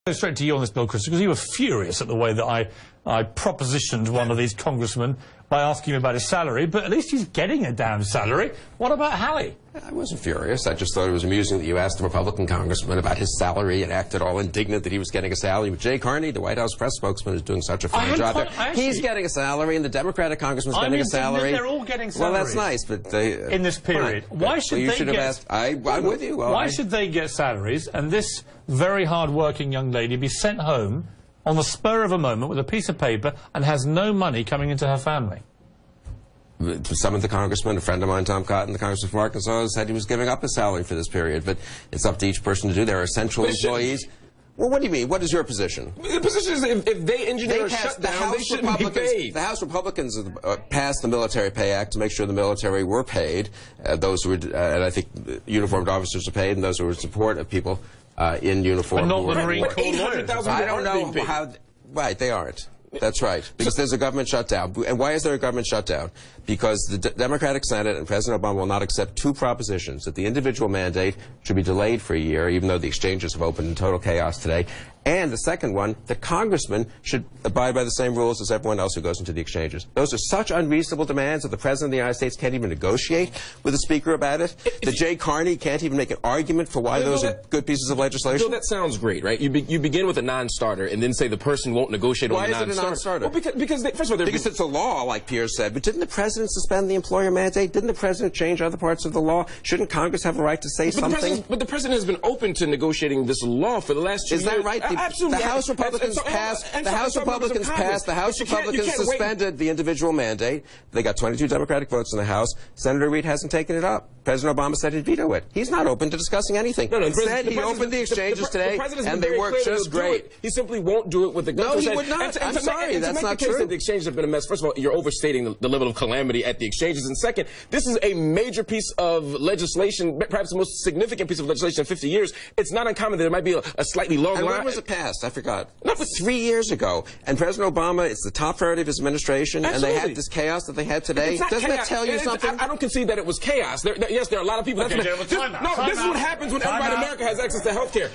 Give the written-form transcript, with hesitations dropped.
Go straight to you on this, Bill, Kristol, because you were furious at the way that I propositioned one of these congressmen by asking him about his salary, but at least he's getting a damn salary. What about Halley? I wasn't furious. I just thought it was amusing that you asked a Republican congressman about his salary and acted all indignant that he was getting a salary. But Jay Carney, the White House press spokesman, is doing such a fine job there. He's getting a salary, and the Democratic congressman's getting a salary. They're all getting salaries. Well, that's nice, but they... in this period. Fine. Why should they get... Asked, I'm with you. Well, why should they get salaries, and this very hard-working young lady be sent home on the spur of a moment with a piece of paper and has no money coming into her family? Some of the congressmen, a friend of mine, Tom Cotton, the congressman from Arkansas, said he was giving up his salary for this period, but it's up to each person to do. There are essential employees. Well, what do you mean? What is your position? The position is if they engineer a shutdown, they shouldn't be paid. The House Republicans passed the Military Pay Act to make sure the military were paid. Those who were, and I think uniformed officers are paid, and those who were in support of people in uniform. But not the Marine Corps lawyers. I don't know how. Right, they aren't. That's right, because there's a government shutdown. And why is there a government shutdown? Because the Democratic Senate and President Obama will not accept two propositions: that the individual mandate should be delayed for a year, even though the exchanges have opened in total chaos today, and the second one, that congressmen should abide by the same rules as everyone else who goes into the exchanges. Those are such unreasonable demands that the President of the United States can't even negotiate with the Speaker about it. That Jay Carney can't even make an argument for why those are good pieces of legislation. Bill, that sounds great, right? You begin with a non-starter and then say the person won't negotiate on the non-starter. Why is it a non-starter? Well, because first of all, because it's a law, like Piers said. But didn't the President suspend the employer mandate? Didn't the President change other parts of the law? Shouldn't Congress have a right to say something? But the President has been open to negotiating this law for the last 2 years. Is that right? Absolutely. The House Republicans passed. The House Republicans suspended the individual mandate. They got 22 Democratic votes in the House. Senator Reid hasn't taken it up. President Obama said he'd veto it. He's not open to discussing anything. Instead, he opened the exchanges today, and they worked just great. He simply won't do it with the government. No, he would not. I'm sorry, that's not true. The exchanges have been a mess. First of all, you're overstating the level of calamity at the exchanges. And second, this is a major piece of legislation, perhaps the most significant piece of legislation in 50 years. It's not uncommon that there might be a slightly long line. And when was it passed? I forgot. That was 3 years ago. And President Obama, it's the top priority of his administration, Absolutely. And they had this chaos that they had today. Doesn't that tell you something? I don't concede that it was chaos. Yes, there are a lot of people... No, this is what happens when everybody in America has access to health care.